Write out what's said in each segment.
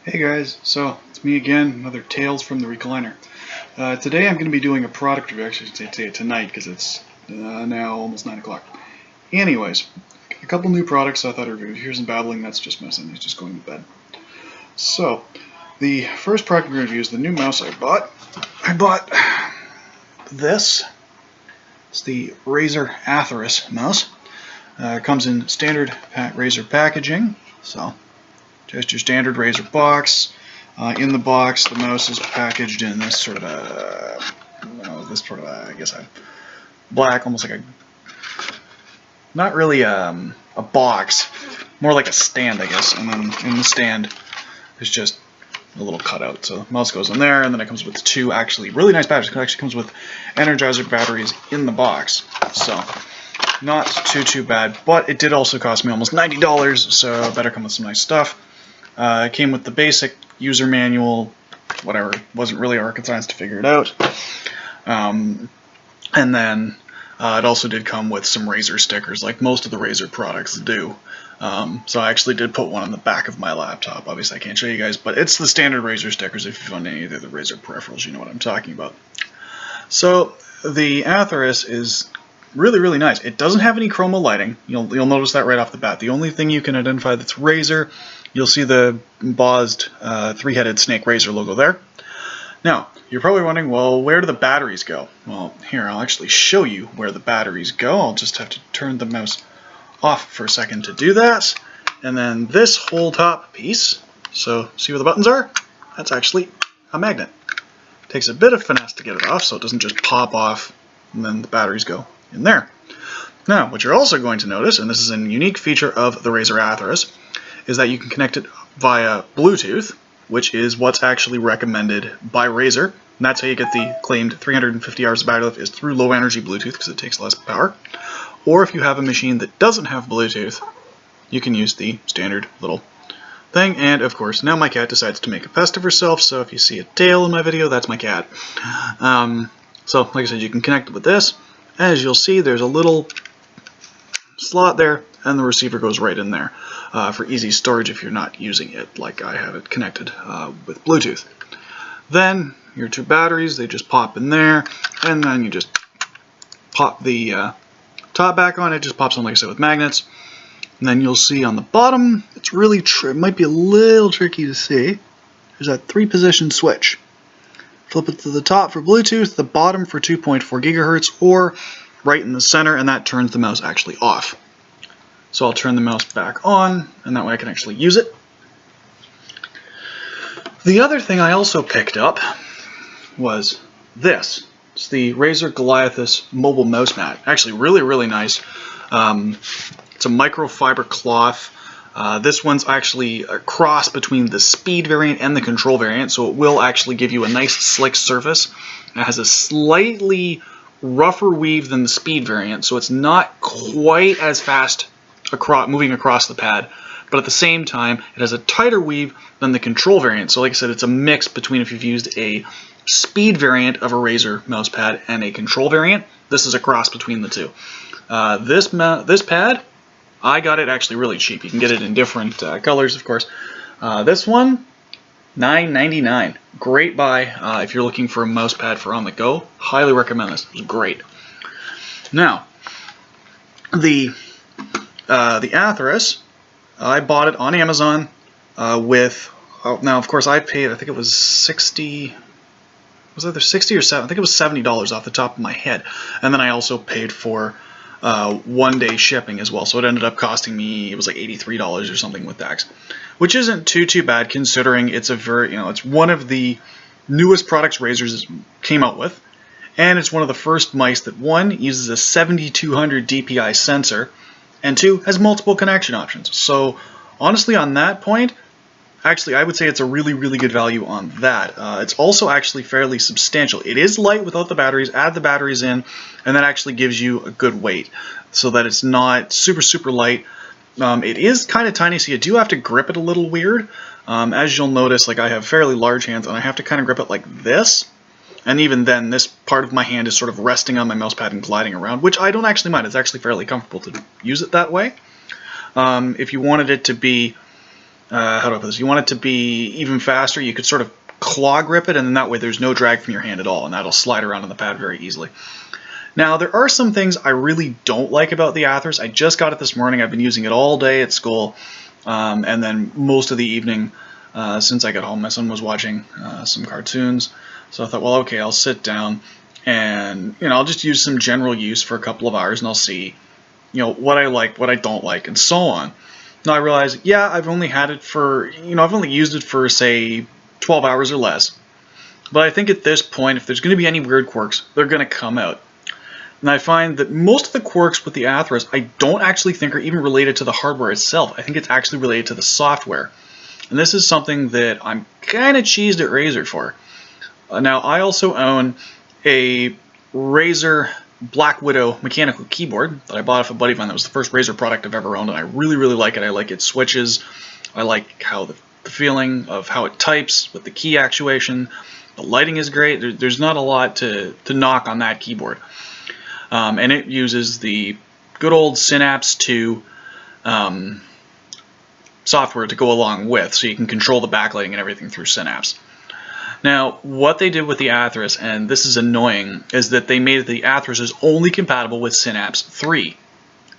Hey guys, so it's me again, another Tales from the Recliner. Today I'm going to be doing a product review, actually I should say tonight because it's now almost 9 o'clock. Anyways, a couple new products I thought I'd review. Here's some babbling, that's just messing, he's just going to bed. So, the first product I'm going to review is the new mouse I bought. I bought this. It's the Razer Atheris mouse. It comes in standard Razer packaging, so just your standard Razer box. In the box, the mouse is packaged in this sort of I guess a black, almost like a, not really a box, more like a stand, I guess. And then in the stand, there's just a little cutout. So the mouse goes in there, and then it comes with two actually really nice batteries. It actually comes with Energizer batteries in the box. So not too bad, but it did also cost me almost $90, so it better come with some nice stuff. It came with the basic user manual, whatever, wasn't really rocket science to figure it out. And then it also did come with some Razer stickers, like most of the Razer products do. So I actually did put one on the back of my laptop. Obviously I can't show you guys, but it's the standard Razer stickers. If you found any of the Razer peripherals, you know what I'm talking about. So the Atheris is really nice. It doesn't have any chroma lighting. You'll notice that right off the bat. The only thing you can identify that's Razer, you'll see the embossed three-headed snake Razer logo there. Now, you're probably wondering, well, where do the batteries go? Well, here, I'll actually show you where the batteries go. I'll just have to turn the mouse off for a second to do that. And then this whole top piece, so see where the buttons are? That's actually a magnet. It takes a bit of finesse to get it off, so it doesn't just pop off and then the batteries go in there. Now, what you're also going to notice, and this is a unique feature of the Razer Atheris, is that you can connect it via Bluetooth, which is what's actually recommended by Razer. And that's how you get the claimed 350 hours of battery life, is through low energy Bluetooth because it takes less power. Or if you have a machine that doesn't have Bluetooth, you can use the standard little thing. And of course, now my cat decides to make a pest of herself, so if you see a tail in my video, that's my cat. So like I said, you can connect it with this. As you'll see, there's a little slot there, and the receiver goes right in there for easy storage if you're not using it like I have it connected with Bluetooth. Then your two batteries, they just pop in there, and then you just pop the top back on. It just pops on, like I said, with magnets. And then you'll see on the bottom, it's really it might be a little tricky to see. There's that 3-position switch. Flip it to the top for Bluetooth, the bottom for 2.4 gigahertz, or right in the center, and that turns the mouse actually off. So I'll turn the mouse back on, and that way I can actually use it. The other thing I also picked up was this. It's the Razer Goliathus mobile mouse mat. Actually really nice. It's a microfiber cloth. This one's actually a cross between the speed variant and the control variant, so it will actually give you a nice slick surface. It has a slightly rougher weave than the speed variant, so it's not quite as fast moving across the pad, but at the same time it has a tighter weave than the control variant. So like I said, it's a mix between if you've used a speed variant of a Razer mouse pad and a control variant. This is a cross between the two. This pad, I got it actually really cheap. You can get it in different colors, of course. This one, $9.99. Great buy if you're looking for a mouse pad for on the go. Highly recommend this. It was great. Now, the Atheris, I bought it on Amazon with. Now, of course, I paid. I think it was 60. Was it either 60 or 7? I think it was $70 off the top of my head, and then I also paid for 1-day shipping as well. So it ended up costing me, it was like $83 or something with tax, which isn't too bad considering it's a very, it's one of the newest products Razer's came out with, and it's one of the first mice that, one, uses a 7200 DPI sensor, and two, has multiple connection options. So honestly, on that point, actually, I would say it's a really good value on that. It's also actually fairly substantial. It is light without the batteries. Add the batteries in, and that actually gives you a good weight, so that it's not super light. It is kind of tiny, so you do have to grip it a little weird. As you'll notice, like I have fairly large hands, and I have to kind of grip it like this. And even then, this part of my hand is sort of resting on my mouse pad and gliding around, which I don't actually mind. It's actually fairly comfortable to use it that way. If you wanted it to be how do I put this? You want it to be even faster. You could sort of claw grip it, and then that way there's no drag from your hand at all, and that'll slide around on the pad very easily. Now, there are some things I really don't like about the Atheris. I just got it this morning. I've been using it all day at school, and then most of the evening since I got home. My son was watching some cartoons, so I thought, well, okay, I'll sit down and, I'll just use some general use for a couple of hours, and I'll see, what I like, what I don't like, and so on. Now I realize, yeah, I've only had it for, I've only used it for, say, 12 hours or less. But I think at this point, if there's going to be any weird quirks, they're going to come out. And I find that most of the quirks with the Atheris, I don't actually think are even related to the hardware itself. I think it's actually related to the software. And this is something that I'm kind of cheesed at Razer for. Now, I also own a Razer Black Widow mechanical keyboard that I bought off a buddy of mine. That was the first Razer product I've ever owned, and I really, really like it. I like its switches. I like how the feeling of how it types with the key actuation. The lighting is great. There's not a lot to knock on that keyboard. And it uses the good old Synapse 2 software to go along with, so you can control the backlighting and everything through Synapse. Now, what they did with the Atheris, and this is annoying, is that they made the Atheris is only compatible with Synapse 3,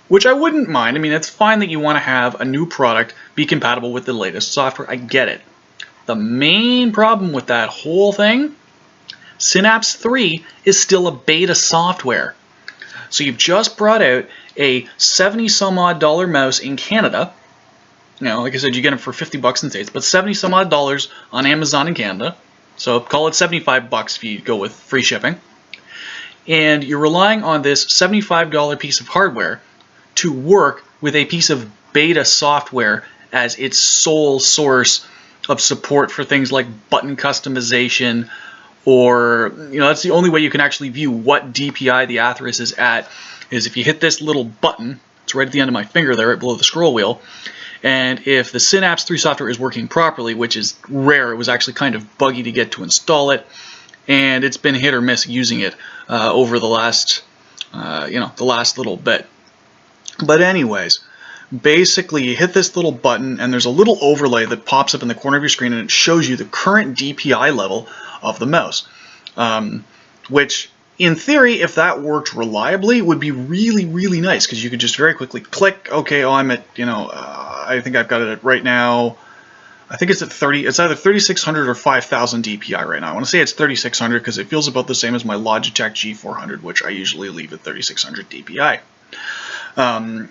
which I wouldn't mind. I mean, it's fine that you want to have a new product be compatible with the latest software. I get it. The main problem with that whole thing, Synapse 3 is still a beta software. So you've just brought out a $70-some-odd mouse in Canada. Like I said, you get them for $50 in States, but $70-some-odd on Amazon in Canada. So call it $75 if you go with free shipping. And you're relying on this $75 piece of hardware to work with a piece of beta software as its sole source of support for things like button customization, or, that's the only way you can actually view what DPI the Atheris is at, is if you hit this little button. It's right at the end of my finger there, right below the scroll wheel. And if the Synapse 3 software is working properly, which is rare, it was actually kind of buggy to get to install it, and it's been hit or miss using it over the last, the last little bit. But anyways, basically you hit this little button, and there's a little overlay that pops up in the corner of your screen, and it shows you the current DPI level of the mouse, which in theory, if that worked reliably, would be really, really nice, because you could just very quickly click, okay, I'm at, I think I've got it at right now, I think it's at 30, it's either 3600 or 5000 DPI right now. I want to say it's 3600 because it feels about the same as my Logitech G400, which I usually leave at 3600 DPI.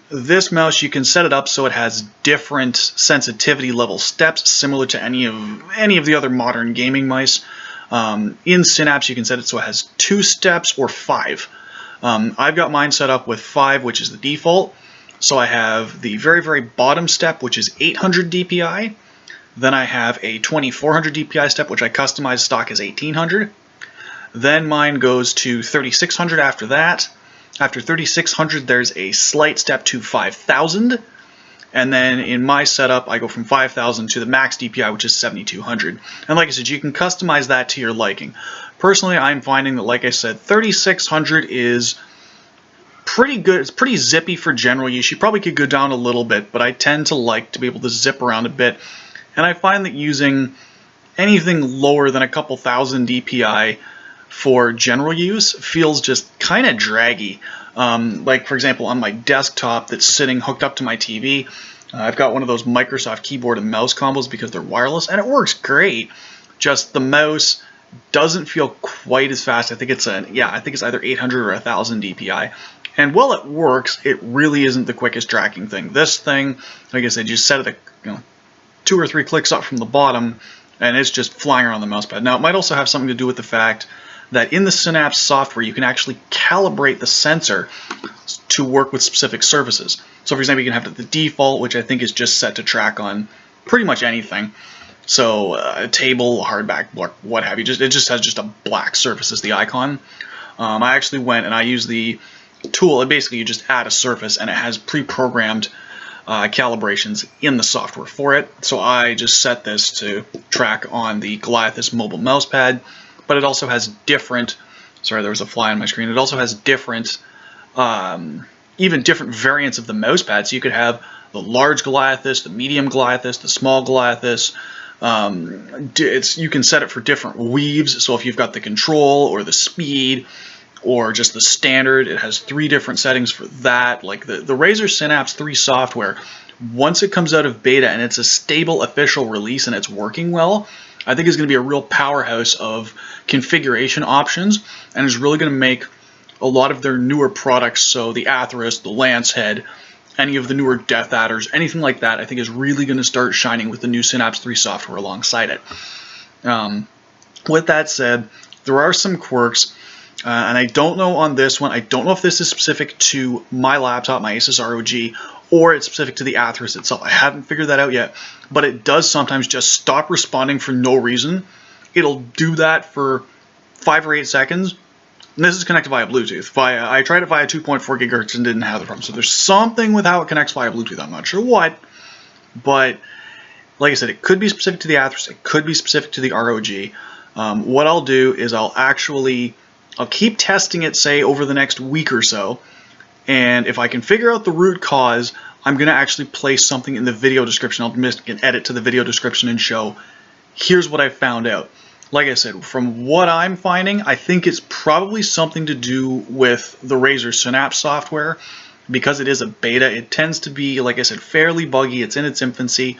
This mouse, you can set it up so it has different sensitivity level steps, similar to any of the other modern gaming mice. In Synapse, you can set it so it has 2 steps or 5. I've got mine set up with 5, which is the default. So I have the very, very bottom step, which is 800 DPI. Then I have a 2400 DPI step, which I customize stock as 1800. Then mine goes to 3600 after that. After 3600, there's a slight step to 5000. And then in my setup, I go from 5000 to the max DPI, which is 7200. And like I said, you can customize that to your liking. Personally, I'm finding that, like I said, 3600 is pretty good. It's pretty zippy for general use. You probably could go down a little bit, but I tend to like to be able to zip around a bit. And I find that using anything lower than a couple thousand DPI for general use feels just kind of draggy. Like, for example, on my desktop that's sitting hooked up to my TV, I've got one of those Microsoft keyboard and mouse combos because they're wireless, and it works great. Just the mouse doesn't feel quite as fast. I think it's either 800 or 1000 DPI. And while it works, it really isn't the quickest tracking thing. This thing, like I said, you set it 2 or 3 clicks up from the bottom, and it's just flying around the mousepad. Now, it might also have something to do with the fact that in the Synapse software, you can actually calibrate the sensor to work with specific surfaces. So, for example, you can have the default, which I think is just set to track on pretty much anything. So, a table, a hardback book, what have you. It just has just a black surface as the icon. I actually went and I used the tool. And basically, you just add a surface, and it has pre-programmed calibrations in the software for it. So I just set this to track on the Goliathus mobile mousepad, but it also has different, sorry, there was a fly on my screen, it also has different, even different variants of the mousepad. So you could have the large Goliathus, the medium Goliathus, the small Goliathus. You can set it for different weaves, so if you've got the control or the speed or just the standard, it has 3 different settings for that. Like the Razer Synapse 3 software, once it comes out of beta and it's a stable official release and it's working well, I think is going to be a real powerhouse of configuration options, and is really going to make a lot of their newer products, so the Atheris, the Lancehead, any of the newer Death Adders, anything like that, I think is really going to start shining with the new Synapse 3 software alongside it. With that said, there are some quirks, and I don't know on this one, I don't know if this is specific to my laptop, my Asus ROG, or it's specific to the Atheris itself. I haven't figured that out yet, but it does sometimes just stop responding for no reason. It'll do that for 5 or 8 seconds. And this is connected via Bluetooth. I tried it via 2.4 gigahertz and didn't have the problem. So there's something with how it connects via Bluetooth. I'm not sure what, but like I said, it could be specific to the Atheris. It could be specific to the ROG. What I'll do is I'll keep testing it, say, over the next week or so. And if I can figure out the root cause, I'm going to actually place something in the video description. I'll make an edit to the video description and show, here's what I found out. Like I said, from what I'm finding, I think it's probably something to do with the Razer Synapse software. Because it is a beta, it tends to be, like I said, fairly buggy. It's in its infancy.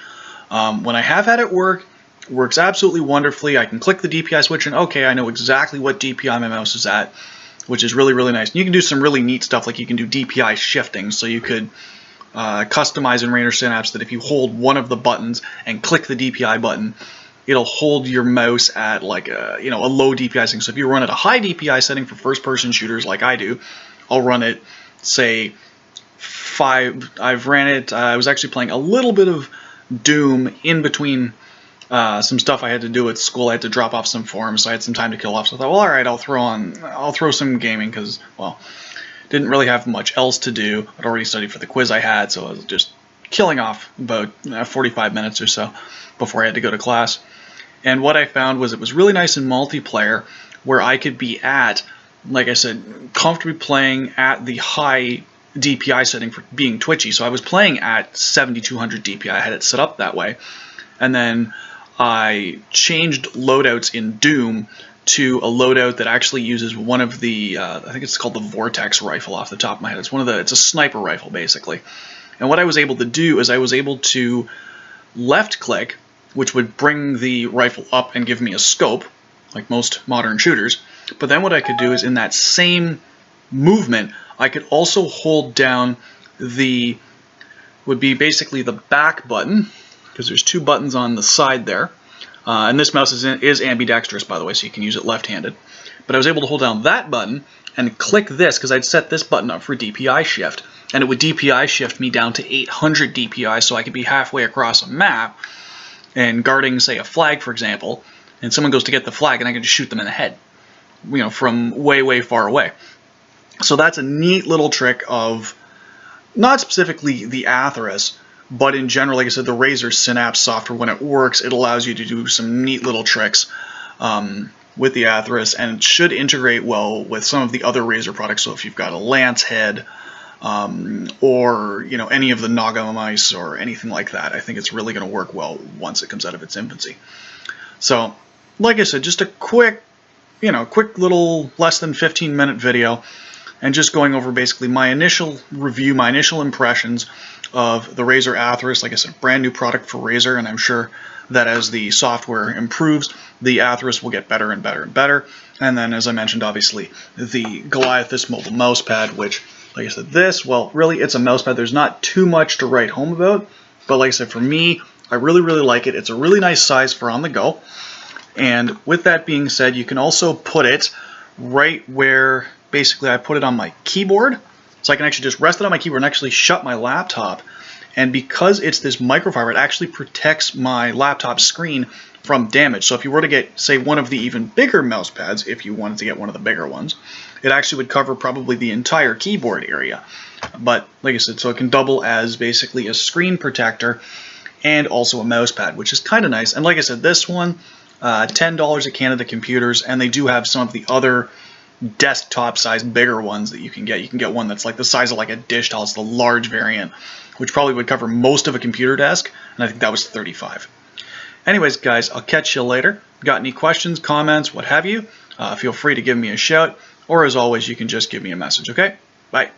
When I have had it work, it works absolutely wonderfully. I can click the DPI switch and, okay, I know exactly what DPI my mouse is at, which is really, really nice. And you can do some really neat stuff, like you can do DPI shifting, so you could customize in Razer Synapse that if you hold one of the buttons and click the DPI button, it'll hold your mouse at like a low DPI setting. So if you run at a high DPI setting for first-person shooters like I do, I'll run it, say, 5. I've ran it. I was actually playing a little bit of Doom in between some stuff I had to do at school. I had to drop off some forms, so I had some time to kill off. So I thought, well, all right, I'll throw some gaming because, well, didn't really have much else to do. I'd already studied for the quiz I had, so I was just killing off about 45 minutes or so before I had to go to class. And what I found was it was really nice in multiplayer, where I could be at, like I said, comfortably playing at the high DPI setting for being twitchy. So I was playing at 7200 DPI. I had it set up that way. And then I changed loadouts in Doom to a loadout that actually uses one of the, I think it's called the Vortex rifle off the top of my head. It's a sniper rifle, basically. And what I was able to do is I was able to left click, which would bring the rifle up and give me a scope, like most modern shooters. But then what I could do is in that same movement, I could also hold down would be basically the back button, because there's 2 buttons on the side there. And this mouse is ambidextrous, by the way, so you can use it left-handed. But I was able to hold down that button and click this, because I'd set this button up for DPI shift. And it would DPI shift me down to 800 DPI, so I could be halfway across a map and guarding, say, a flag, for example, and someone goes to get the flag, and I can just shoot them in the head, from way, way far away. So that's a neat little trick of, not specifically the Atheris, but in general, like I said, the Razer Synapse software, when it works, it allows you to do some neat little tricks with the Atheris, and it should integrate well with some of the other Razer products. So if you've got a Lancehead, or any of the Naga mice or anything like that, I think it's really going to work well once it comes out of its infancy. So, like I said, just a quick little less than 15-minute video, and just going over basically my initial review, my initial impressions of the Razer Atheris. Like I said, brand new product for Razer, and I'm sure that as the software improves, the Atheris will get better and better and better. And then, as I mentioned, obviously, the Goliathus mobile mousepad, which, like I said, really, it's a mousepad. There's not too much to write home about, but like I said, for me, I really, really like it. It's a really nice size for on the go. And with that being said, you can also put it right where, basically, I put it on my keyboard. So I can actually just rest it on my keyboard and actually shut my laptop. And because it's this microfiber, it actually protects my laptop screen from damage. So if you were to get, say, one of the even bigger mouse pads, if you wanted to get one of the bigger ones, it actually would cover probably the entire keyboard area. But like I said, so it can double as basically a screen protector and also a mouse pad, which is kind of nice. And like I said, this one, $10 at Canada Computers, and they do have some of the other desktop size, bigger ones that you can get. You can get one that's like the size of like a dish towel. It's the large variant, which probably would cover most of a computer desk, and I think that was $35. Anyways, guys, I'll catch you later. Got any questions, comments, what have you? Feel free to give me a shout, or as always, you can just give me a message, okay? Bye.